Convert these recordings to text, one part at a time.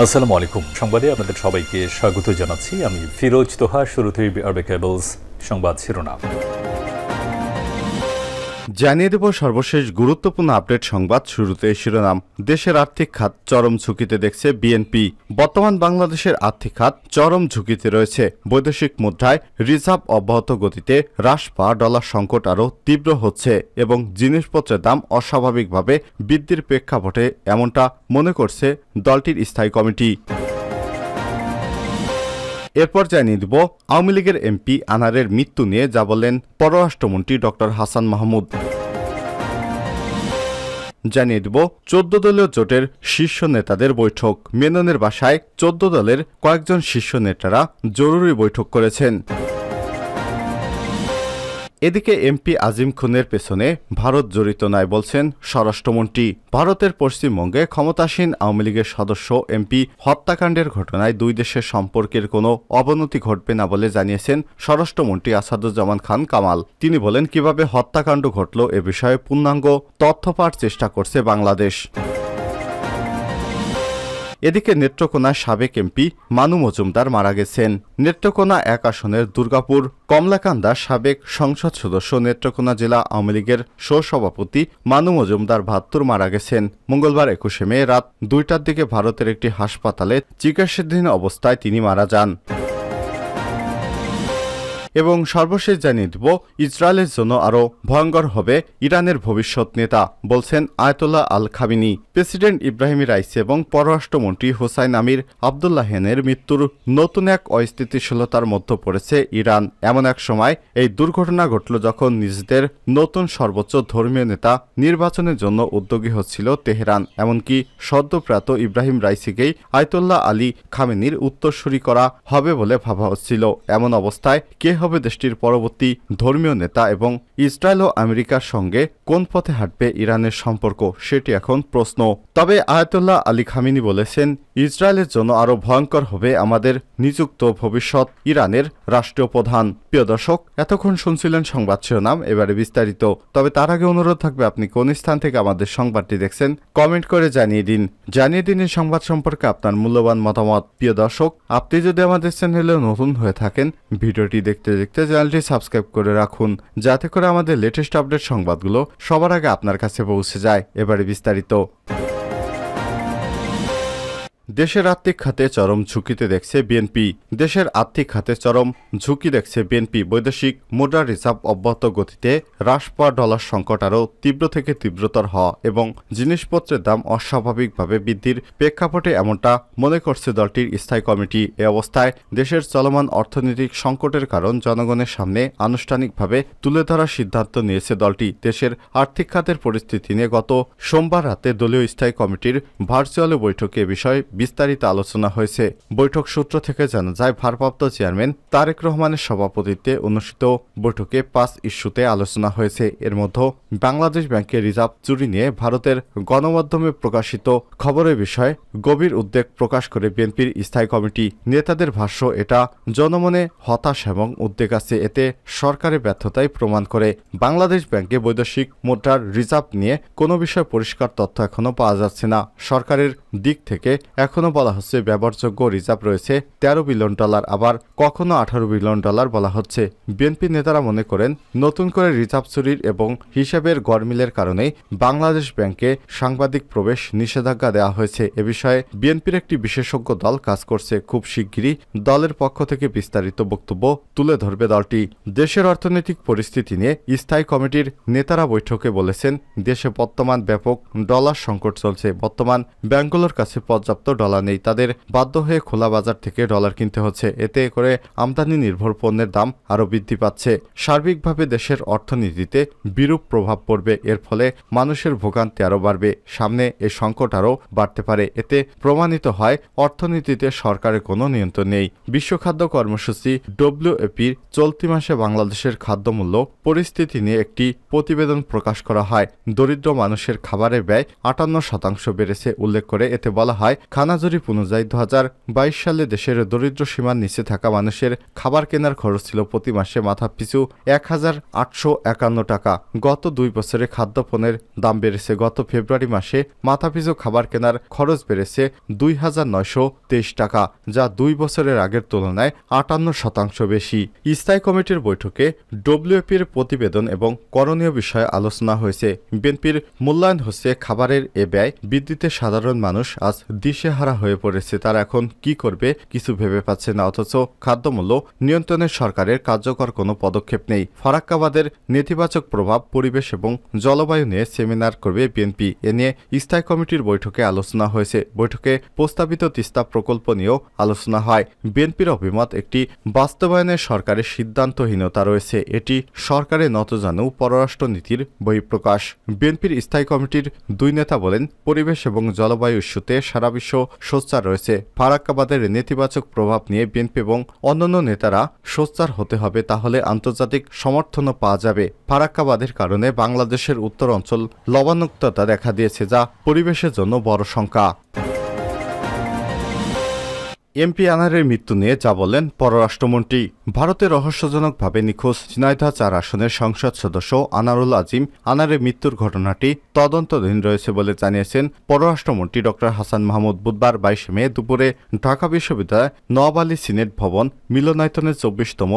আসসালামু আলাইকুম। সংবাদে আপনাদের সবাইকে স্বাগত জানাচ্ছি। আমি ফিরোজ তোহা। শুরুতেই আরবে কেবলস সংবাদ শিরোনাম জানিয়ে দেব সর্বশেষ গুরুত্বপূর্ণ আপডেট সংবাদ। শুরুতে শিরোনাম। দেশের আর্থিক খাত চরম ঝুঁকিতে দেখছে বিএনপি। বর্তমান বাংলাদেশের আর্থিক খাত চরম ঝুঁকিতে রয়েছে। বৈদেশিক মুদ্রায় রিজার্ভ অব্যাহত গতিতে হ্রাস পাওয়া, ডলার সংকট আরও তীব্র হচ্ছে এবং জিনিসপত্রের দাম অস্বাভাবিকভাবে বৃদ্ধির প্রেক্ষাপটে এমনটা মনে করছে দলটির স্থায়ী কমিটি। এরপর জানিয়ে দিব আওয়ামী লীগের এমপি আনারের মৃত্যু নিয়ে যা বললেন পররাষ্ট্রমন্ত্রী ডক্টর হাসান মাহমুদ। জানিয়ে দিব 14 দলীয় জোটের শীর্ষ নেতাদের বৈঠক। মেননের বাসায় 14 দলের কয়েকজন শীর্ষ নেতারা জরুরি বৈঠক করেছেন। এদিকে এমপি আজিম খুনের পেছনে ভারত জড়িত নয় বলছেন স্বরাষ্ট্রমন্ত্রী। ভারতের পশ্চিমবঙ্গে ক্ষমতাসীন আওয়ামী লীগের সদস্য এমপি হত্যাকাণ্ডের ঘটনায় দুই দেশের সম্পর্কের কোনো অবনতি ঘটবে না বলে জানিয়েছেন স্বরাষ্ট্রমন্ত্রী আসাদুজ্জামান খান কামাল। তিনি বলেন, কিভাবে হত্যাকাণ্ড ঘটল এ বিষয়ে পূর্ণাঙ্গ তথ্য পাওয়ার চেষ্টা করছে বাংলাদেশ। এদিকে নেত্রকোনার সাবেক এমপি মানু মজুমদার মারা গেছেন। নেত্রকোনা 1 আসনের দুর্গাপুর কমলাকান্দার সাবেক সংসদ সদস্য নেত্রকোনা জেলা আওয়ামী লীগের সহসভাপতি মানু মজুমদার 72 মারা গেছেন। মঙ্গলবার 21 মে রাত 2টার দিকে ভারতের একটি হাসপাতালে চিকিৎসাধীন অবস্থায় তিনি মারা যান। এবং সর্বশেষ জানিয়ে দেব ইসরায়েলের জন্য আরও ভয়ঙ্কর হবে ইরানের ভবিষ্যৎ নেতা, বলছেন আয়াতুল্লাহ আল খামিনি। প্রেসিডেন্ট ইব্রাহিম রাইসি এবং পররাষ্ট্রমন্ত্রী হোসাইন আমির আবদুল্লাহিয়ানের মৃত্যুর নতুন এক অস্থিতিশীলতার মধ্যে পড়েছে ইরান। এমন এক সময় এই দুর্ঘটনা ঘটল যখন নিজেদের নতুন সর্বোচ্চ ধর্মীয় নেতা নির্বাচনের জন্য উদ্যোগী হচ্ছিল তেহরান। এমনকি সদ্যপ্রাত ইব্রাহিম রাইসিকেই আয়াতুল্লাহ আলী খামেনির উত্তরসূরি করা হবে বলে ভাবা হচ্ছিল। এমন অবস্থায় কে হবে দেশটির পরবর্তী ধর্মীয় নেতা এবং ইসরায়েল ও আমেরিকার সঙ্গে কোন পথে হাঁটবে ইরানের সম্পর্ক, সেটি এখন প্রশ্ন। তবে আয়াতুল্লাহ আলী খামেনি বলেছেন, ইসরায়েলের জন্য আরও ভয়ঙ্কর হবে আমাদের নিযুক্ত ভবিষ্যৎ ইরানের রাষ্ট্রীয় প্রধান। প্রিয় দর্শক, এতক্ষণ শুনছিলেন সংবাদ শিরোনাম, এবারে বিস্তারিত। তবে তার আগে অনুরোধ থাকবে, আপনি কোন স্থান থেকে আমাদের সংবাদটি দেখছেন কমেন্ট করে জানিয়ে দিন এই সংবাদ সম্পর্কে আপনার মূল্যবান মতামত। প্রিয় দর্শক, আপনি যদি আমাদের চ্যানেলে নতুন হয়ে থাকেন, ভিডিওটি দেখতে চ্যানেলটি সাবস্ক্রাইব করে রাখুন, যাতে করে আমাদের লেটেস্ট আপডেট সংবাদগুলো সবার আগে আপনার কাছে পৌঁছে যায়। এবারে বিস্তারিত। দেশের আর্থিক খাতে চরম ঝুঁকিতে দেখছে বিএনপি। দেশের আর্থিক খাতে চরম ঝুঁকি দেখছে বিএনপি। বৈদেশিক মুদ্রা রিজার্ভ অব্যাহত গতিতে হ্রাস পাওয়া, ডলার সংকট আরও তীব্র থেকে তীব্রতর হওয়া এবং জিনিসপত্রের দাম অস্বাভাবিকভাবে বৃদ্ধির প্রেক্ষাপটে এমনটা মনে করছে দলটির স্থায়ী কমিটি। এ অবস্থায় দেশের চলমান অর্থনৈতিক সংকটের কারণ জনগণের সামনে আনুষ্ঠানিকভাবে তুলে ধরার সিদ্ধান্ত নিয়েছে দলটি। দেশের আর্থিক খাতের পরিস্থিতি নিয়ে গত সোমবার রাতে দলীয় স্থায়ী কমিটির ভার্চুয়াল বৈঠকে এ বিষয়ে বিস্তারিত আলোচনা হয়েছে। বৈঠক সূত্র থেকে জানা যায়, ভারপ্রাপ্ত চেয়ারম্যান তারেক রহমানের সভাপতিত্বে অনুষ্ঠিত বৈঠকে 5 ইস্যুতে আলোচনা হয়েছে। এর মধ্যে বাংলাদেশ ব্যাংকের রিজার্ভ চুরি নিয়ে ভারতের গণমাধ্যমে প্রকাশিত খবরের বিষয়ে গভীর উদ্বেগ প্রকাশ করে বিএনপির স্থায়ী কমিটি নেতাদের ভাষ্য, এটা জনমনে হতাশ এবং উদ্বেগ আছে। এতে সরকারের ব্যর্থতাই প্রমাণ করে। বাংলাদেশ ব্যাংকে বৈদেশিক মুদ্রার রিজার্ভ নিয়ে কোনো বিষয়ে পরিষ্কার তথ্য এখনো পাওয়া যাচ্ছে না। সরকারের দিক থেকে এখনো বলা হচ্ছে ব্যবহারযোগ্য রিজার্ভ রয়েছে $13 বিলিয়ন, আবার কখনো $18 বিলিয়ন বলা হচ্ছে। বিএনপি নেতারা মনে করেন, নতুন করে রিজার্ভ চুরির এবং হিসাবের গড়মিলের কারণেই বাংলাদেশ ব্যাংকে সাংবাদিক প্রবেশ নিষেধাজ্ঞা দেওয়া হয়েছে। এ বিষয়ে বিএনপির একটি বিশেষজ্ঞ দল কাজ করছে। খুব শিগগিরই দলের পক্ষ থেকে বিস্তারিত বক্তব্য তুলে ধরবে দলটি। দেশের অর্থনৈতিক পরিস্থিতি নিয়ে স্থায়ী কমিটির নেতারা বৈঠকে বলেছেন, দেশে বর্তমান ব্যাপক ডলার সংকট চলছে। বর্তমান ব্যাংকগুলোর কাছে পর্যাপ্ত ডলার নেই। তাদের বাধ্য হয়ে খোলা বাজার থেকে ডলার কিনতে হচ্ছে। এতে করে আমদানি নির্ভর পণ্যের দাম আরও বৃদ্ধি পাচ্ছে। সার্বিকভাবে দেশের অর্থনীতিতে বিরূপ প্রভাব পড়বে। এর ফলে মানুষের ভোগান্তি আরও বাড়বে। সামনে এই সংকট আরও বাড়তে পারে। এতে প্রমাণিত হয় অর্থনীতিতে সরকারের কোনো নিয়ন্ত্রণ নেই। বিশ্ব খাদ্য কর্মসূচি WFPর চলতি মাসে বাংলাদেশের খাদ্যমূল্য পরিস্থিতি নিয়ে একটি প্রতিবেদন প্রকাশ করা হয়। দরিদ্র মানুষের খাবারের ব্যয় 58% বেড়েছে উল্লেখ করে এতে বলা হয়, খানা জরিপ অনুযায়ী 2022 সালে দেশের দরিদ্র সীমার নিচে থাকা মানুষের খাবার কেনার খরচ ছিল প্রতি মাসে মাথাপিছু 1,851 টাকা। গত 2 বছরে খাদ্যপণ্যের দাম বেড়েছে। গত ফেব্রুয়ারি মাসে মাথাপিছু খাবার কেনার খরচ বেড়েছে 2,923 টাকা, যা 2 বছরের আগের তুলনায় 58% বেশি। স্থায়ী কমিটির বৈঠকে ডব্লিউএফপির প্রতিবেদন এবং করণীয় বিষয়ে আলোচনা হয়েছে। বিএনপির মূল্যায়ন হচ্ছে খাবারের এ ব্যয় বৃদ্ধিতে সাধারণ মানুষ আজ দিশেহারা হয়ে পড়েছে। তারা এখন কি করবে কিছু ভেবে পাচ্ছে না, অথচ খাদ্যমূল্য নিয়ন্ত্রণে সরকারের কার্যকর কোনো পদক্ষেপ নেই। ফারাক্কাবাদের নেতিবাচক প্রভাব পরিবেশ এবং জলবায়ু নিয়ে সেমিনার করবে বিএনপি। এ নিয়ে স্থায়ী কমিটির বৈঠকে আলোচনা হয়েছে। বৈঠকে প্রস্তাবিত তিস্তা প্রকল্প নিয়েও আলোচনা হয়। বিএনপির অভিমত, একটি বাস্তবায়নে সরকারের সিদ্ধান্তহীনতা রয়েছে। এটি সরকারের নতজানু পররাষ্ট্রনীতির বহিঃপ্রকাশ। বিএনপির স্থায়ী কমিটির 2 নেতা বলেন, পরিবেশ এবং জলবায়ু ইস্যুতে সারা বিশ্ব সোচ্চার রয়েছে। ফারাক্কাবাদের নেতিবাচক প্রভাব নিয়ে বিএনপি এবং অন্যান্য নেতারা সোচ্চার হতে হবে, তাহলে আন্তর্জাতিক সমর্থনও পাওয়া যাবে। ফারাক্কাবাদের কারণে বাংলাদেশের উত্তর অঞ্চল লবণাক্ততা দেখা দিয়েছে, যা পরিবেশের জন্য বড় শঙ্কা। এমপি আনারের মৃত্যু নিয়ে যা বললেন পররাষ্ট্রমন্ত্রী। ভারতে রহস্যজনকভাবে নিখোঁজ ঝিনাইদহ 4 আসনের সংসদ সদস্য আনারুল আজিম আনারের মৃত্যুর ঘটনাটি তদন্তাধীন রয়েছে বলে জানিয়েছেন পররাষ্ট্রমন্ত্রী ড হাসান মাহমুদ। বুধবার 22 মে দুপুরে ঢাকা বিশ্ববিদ্যালয় নওয়াব আলী সিনেট ভবন মিলনায়তনের 24তম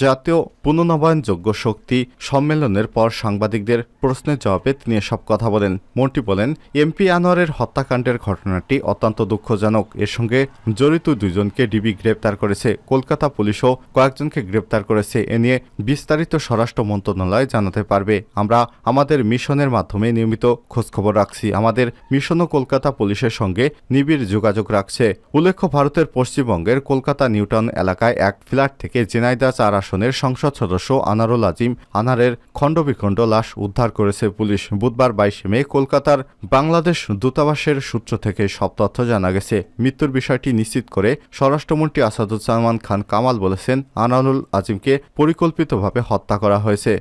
জাতীয় পুনর্নবায়নযোগ্য শক্তি সম্মেলনের পর সাংবাদিকদের প্রশ্নের জবাবে তিনি এসব কথা বলেন। মন্ত্রী বলেন, এমপি আনোয়ারের হত্যাকাণ্ডের ঘটনাটি অত্যন্ত দুঃখজনক। এর সঙ্গে জড়িত 2 জনকে ডিবি গ্রেপ্তার করেছে। কলকাতা পুলিশও কয়েকজনকে গ্রেপ্তার করেছে। এ নিয়ে বিস্তারিত স্বরাষ্ট্র মন্ত্রণালয় জানাতে পারবে। আমরা আমাদের মিশনের মাধ্যমে নিয়মিত খোঁজখবর রাখছি। আমাদের মিশনও কলকাতা পুলিশের সঙ্গে নিবিড় যোগাযোগ রাখছে। উল্লেখ্য, ভারতের পশ্চিমবঙ্গের কলকাতা নিউটাউন এলাকায় এক ফ্ল্যাট থেকে ঝিনাইদহ 4 আসনের সংসদ সদস্য আনারুল আজিম আনারের খণ্ডবিখণ্ড লাশ উদ্ধার করেছে পুলিশ। বুধবার 22 মে কলকাতার বাংলাদেশ দূতাবাসের সূত্র থেকে সব তথ্য জানা গেছে। মৃত্যুর বিষয়টি নিশ্চিত করে স্বরাষ্ট্রমন্ত্রী আসাদুজ্জামান খান কামাল বলেছেন, আনারুল আজিমকে পরিকল্পিতভাবে হত্যা করা হয়েছে।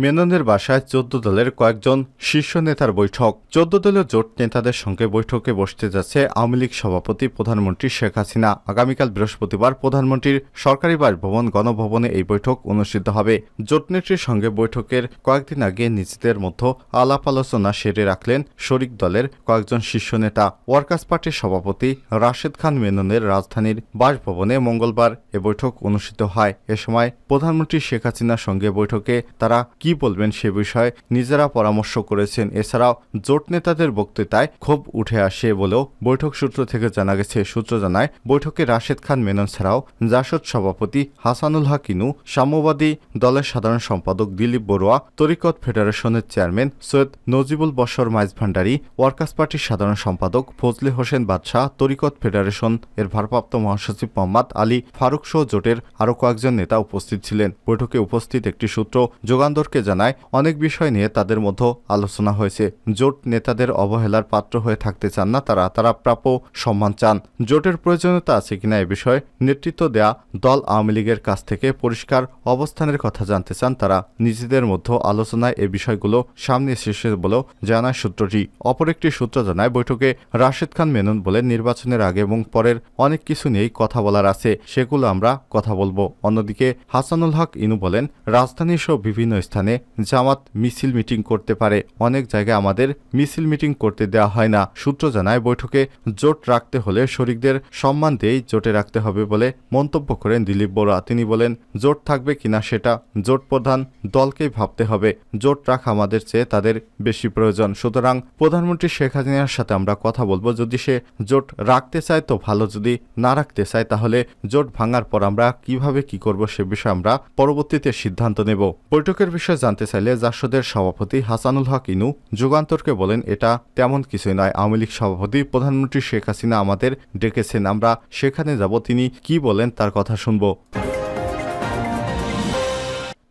মেননের বাসায় 14 দলের কয়েকজন শীর্ষ নেতার বৈঠক। 14 দলীয় জোট নেতাদের সঙ্গে বৈঠকে বসতে যাচ্ছে আওয়ামী লীগ সভাপতি প্রধানমন্ত্রী শেখ হাসিনা। আগামীকাল বৃহস্পতিবার প্রধানমন্ত্রীর সরকারি বাসভবন গণভবনে এই বৈঠক অনুষ্ঠিত হবে। জোট নেত্রীর সঙ্গে বৈঠকের কয়েকদিন আগে নিজেদের মধ্যে আলাপ আলোচনা সেরে রাখলেন শরিক দলের কয়েকজন শীর্ষ নেতা। ওয়ার্কার্স পার্টির সভাপতি রাশেদ খান মেননের রাজধানীর বাসভবনে মঙ্গলবার এ বৈঠক অনুষ্ঠিত হয়। এ সময় প্রধানমন্ত্রী শেখ হাসিনার সঙ্গে বৈঠকে তারা কি বলবেন সে বিষয়ে নিজেরা পরামর্শ করেছেন। এছাড়াও জোট নেতাদের বক্তৃতায় ক্ষোভ উঠে আসে বলেও বৈঠক সূত্র থেকে জানা গেছে। সূত্র জানায়, বৈঠকে রাশেদ খান মেনন ছাড়াও জাসদ সভাপতি হাসানুল হক ইনু, সাম্যবাদী দলের সাধারণ সম্পাদক দিলীপ বড়ুয়া, তরিকত ফেডারেশনের চেয়ারম্যান সৈয়দ নজিবুল বশর মাইজভান্ডারি, ওয়ার্কার্স পার্টির সাধারণ সম্পাদক ফজলে হোসেন বাদশাহ, তরিকত ফেডারেশন এর ভারপ্রাপ্ত মহাসচিব মোহাম্মদ আলী ফারুক সহ জোটের আরও কয়েকজন নেতা উপস্থিত ছিলেন। বৈঠকে উপস্থিত একটি সূত্র যুগান্তরকে জানায়, অনেক বিষয় নিয়ে তাদের মধ্যে আলোচনা হয়েছে। জোট নেতাদের অবহেলার পাত্র হয়ে থাকতে চান না তারা প্রাপ্য সম্মান চান। জোটের প্রয়োজনীয়তা আছে কিনা এ বিষয়ে নেতৃত্ব দেয়া দল আওয়ামী লীগের কাছ থেকে পরিষ্কার অবস্থানের কথা জানতে চান তারা। নিজেদের মধ্যে আলোচনায় এ বিষয়গুলো সামনে এসেছে বলেও জানায় সূত্রটি। অপর একটি সূত্র জানায়, বৈঠকে রাশেদ খান মেনন বলেন, নির্বাচনের আগে এবং পরের অনেক কিছু নিয়েই কথা বলার আছে, সেগুলো আমরা কথা বলবো। অন্যদিকে হাসানুল হক ইনু বলেন, রাজধানী সহ বিভিন্ন স্থানে জামাত মিছিল মিটিং করতে পারে, অনেক জায়গায় আমাদের মিছিল মিটিং করতে দেওয়া হয় না। সূত্র জানায়, বৈঠকে জোট রাখতে হলে শরিকদের সম্মান দিয়েই জোটে রাখতে হবে বলে মন্তব্য করেন দিলীপ বড়ুয়া। তিনি বলেন, জোট থাকবে কিনা সেটা জোট প্রধান দলকেই ভাবতে হবে। জোট রাখা আমাদের চেয়ে তাদের বেশি প্রয়োজন। সুতরাং প্রধানমন্ত্রী শেখ হাসিনার সাথে আমরা কথা বলবো। যদি সে জোট রাখতে চায় তো ভালো, যদি না রাখতে চায় তাহলে জোট ভাঙার পর আমরা কিভাবে কি করব সে বিষয়ে আমরা পরবর্তীতে সিদ্ধান্ত নেব। বৈঠকের বিষয়ে জানতে চাইলে জাসদের সভাপতি হাসানুল হক ইনু যুগান্তরকে বলেন, এটা তেমন কিছুই নয়। আওয়ামী লীগ সভাপতি প্রধানমন্ত্রী শেখ হাসিনা আমাদের ডেকেছেন, আমরা সেখানে যাব, তিনি কি বলেন তার কথা শুনব।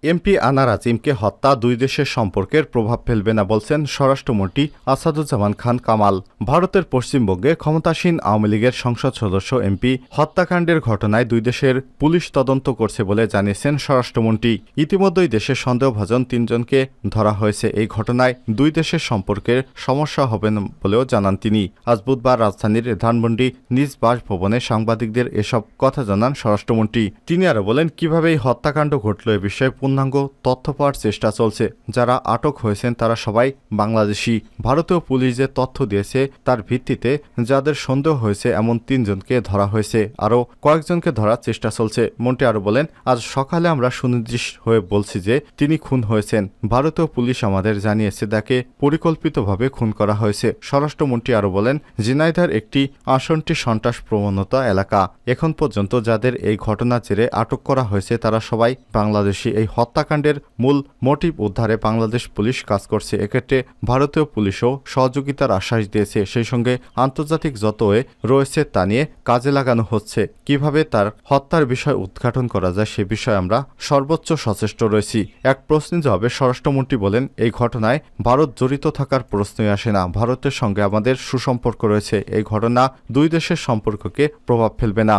এমপি আনার আজিমকে হত্যা দুই দেশের সম্পর্কের প্রভাব ফেলবে না বলছেন স্বরাষ্ট্রমন্ত্রী আসাদুজ্জামান খান কামাল। ভারতের পশ্চিমবঙ্গে ক্ষমতাসীন আওয়ামী লীগের সংসদ সদস্য এমপি হত্যাকাণ্ডের ঘটনায় দুই দেশের পুলিশ তদন্ত করছে বলে জানিয়েছেন স্বরাষ্ট্রমন্ত্রী। ইতিমধ্যেই দেশের সন্দেহভাজন 3 জনকে ধরা হয়েছে। এই ঘটনায় দুই দেশের সম্পর্কের সমস্যা হবে না বলেও জানান তিনি। আজ বুধবার রাজধানীর ধানমন্ডি নিজ বাসভবনে সাংবাদিকদের এসব কথা জানান স্বরাষ্ট্রমন্ত্রী। তিনি আরও বলেন, কিভাবে এই হত্যাকাণ্ড ঘটল এ বিষয়ে পূর্ণাঙ্গ তথ্য পাওয়ার চেষ্টা চলছে। যারা আটক হয়েছেন তারা সবাই বাংলাদেশি। ভারতীয় পুলিশ যে তথ্য দিয়েছে তার ভিত্তিতে যাদের সন্দেহ হয়েছে এমন 3 জনকে ধরা হয়েছে। আরও কয়েকজনকে ধরার চেষ্টা চলছে। মন্ত্রী আরও বলেন, আজ সকালে আমরা সুনির্দিষ্ট হয়ে বলছি যে তিনি খুন হয়েছেন। ভারতীয় পুলিশ আমাদের জানিয়েছে তাকে পরিকল্পিতভাবে খুন করা হয়েছে। স্বরাষ্ট্রমন্ত্রী আরও বলেন, ঝিনাইদহের একটি আসনটি সন্ত্রাস প্রবণতা এলাকা। এখন পর্যন্ত যাদের এই ঘটনার জেরে আটক করা হয়েছে তারা সবাই বাংলাদেশি। এই হত্যাকাণ্ডের মূল মোটিভ উদ্ধারে বাংলাদেশ পুলিশ কাজ করছে। এক্ষেত্রে ভারতীয় পুলিশও সহযোগিতার আশ্বাস দিয়েছে। সেই সঙ্গে আন্তর্জাতিক যত ওয়ে রয়েছে তা নিয়ে কাজে লাগানো হচ্ছে। কিভাবে তার হত্যার বিষয় উদ্ঘাটন করা যায় সে বিষয়ে আমরা সর্বোচ্চ সচেষ্ট রয়েছি। এক প্রশ্নের জবাবে স্বরাষ্ট্রমন্ত্রী বলেন, এই ঘটনায় ভারত জড়িত থাকার প্রশ্নই আসে না। ভারতের সঙ্গে আমাদের সুসম্পর্ক রয়েছে। এই ঘটনা দুই দেশের সম্পর্ককে প্রভাব ফেলবে না।